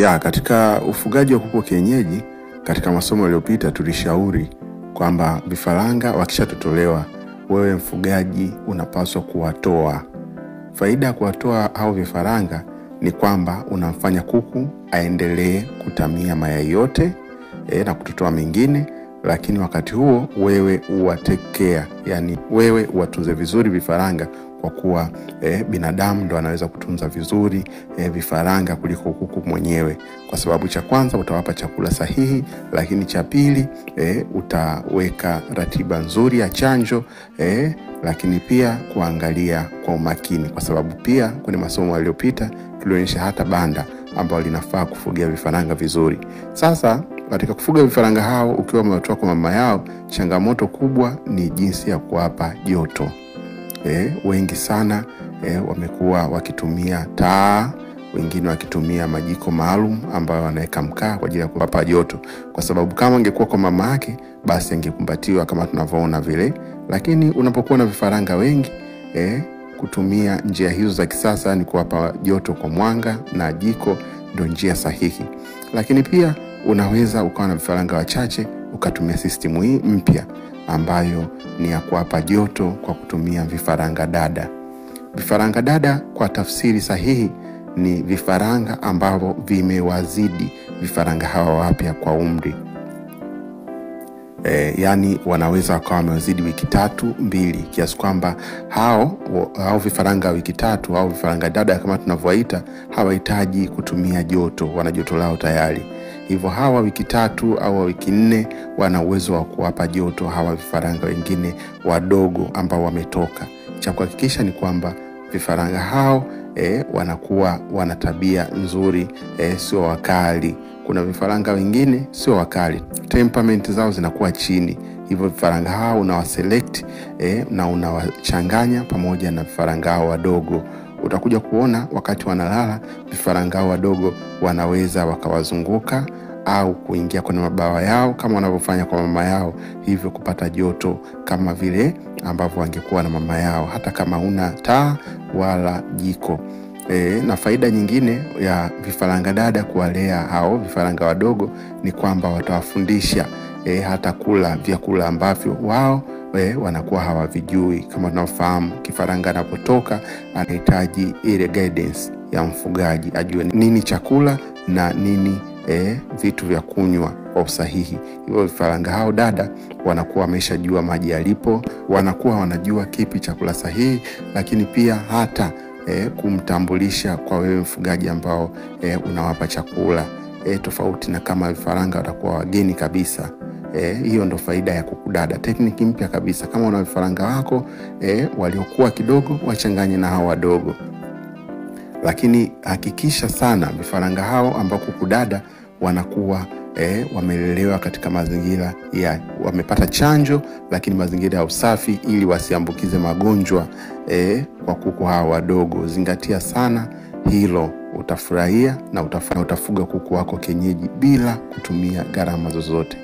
Katika ufugaji wa kuku kienyeji, katika masomo yaliyopita tulishauri kwamba vifaranga wakishatotolewa, wewe mfugaji unapaswa kuwatoa. Faida ya kuwatoa hao vifaranga ni kwamba unamfanya kuku aendelee kutamia mayai yote na kutotoa mengine, lakini wakati huo wewe uwatekea, yani wewe uwatunze vizuri vifaranga, kwa kuwa binadamu ndo anaweza kutunza vizuri vifaranga kuliko kuku mwenyewe. Kwa sababu cha kwanza utawapa chakula sahihi, lakini cha pili utaweka ratiba nzuri ya chanjo, lakini pia kuangalia kwa umakini, kwa sababu pia kwenye masomo yaliyopita tulionyesha hata banda ambalo linafaa kufugia vifaranga vizuri. Sasa katika kufuga vifaranga hao ukiwa umewatoa kwa mama yao, changamoto kubwa ni jinsi ya kuwapa joto. Wengi sana wamekuwa wakitumia taa, wengine wakitumia majiko maalum ambayo wanaweka mkaa kwa ajili ya kuwapa joto, kwa sababu kama angekuwa kwa mama yake basi angekumbatiwa kama tunavyoona vile. Lakini unapokuwa na vifaranga wengi, kutumia njia hizo za kisasa ni kuwapa joto kwa mwanga na jiko, ndio njia sahihi. Lakini pia unaweza ukawa na vifaranga wachache ukatumia system hii mpya ambayo ni ya kuwapa joto kwa kutumia vifaranga dada. Vifaranga dada kwa tafsiri sahihi ni vifaranga ambao vimewazidi vifaranga hawa wapya kwa umri. Yani wanaweza wakawa wamewazidi wiki 3-2, kiasi kwamba hao vifaranga wiki 3 au vifaranga dada kama tunavyoita hawahitaji kutumia joto, wana joto lao tayari. Hivyo hawa wiki 3 au wiki 4 wana uwezo wa kuwapa joto hawa vifaranga wengine wadogo ambao wametoka. Cha kuhakikisha ni kwamba vifaranga hao wanakuwa wana tabia nzuri, sio wakali. Kuna vifaranga wengine sio wakali, temperament zao zinakuwa chini. Hivyo vifaranga hao unawaselect na unawachanganya pamoja na vifaranga hao wadogo. Utakuja kuona wakati wanalala vifaranga hao wadogo wanaweza wakawazunguka au kuingia kwenye mabawa yao kama wanavyofanya kwa mama yao, hivyo kupata joto kama vile ambavyo wangekuwa na mama yao, hata kama una taa wala jiko. Na faida nyingine ya vifaranga dada kuwalea hao vifaranga wadogo ni kwamba watawafundisha hata kula vyakula ambavyo wao wanakuwa hawavijui. Kama tunafahamu kifaranga anapotoka anahitaji ile guidance ya mfugaji, ajue nini chakula na nini vitu vya kunywa kwa usahihi. Hivyo vifaranga hao dada wanakuwa wameshajua maji yalipo, wanakuwa wanajua kipi chakula sahihi, lakini pia hata kumtambulisha kwa wewe mfugaji ambao unawapa chakula, tofauti na kama vifaranga watakuwa wageni kabisa. Hiyo ndo faida ya kuku dada, tekniki mpya kabisa. Kama una vifaranga wako waliokuwa kidogo, wachanganye na hao wadogo. Lakini hakikisha sana vifaranga hao ambao kuku dada wanakuwa wamelelewa katika mazingira ya wamepata chanjo, lakini mazingira ya usafi, ili wasiambukize magonjwa kwa kuku hao wadogo. Zingatia sana hilo, utafurahia na utafuga kuku wako kienyeji bila kutumia gharama zozote.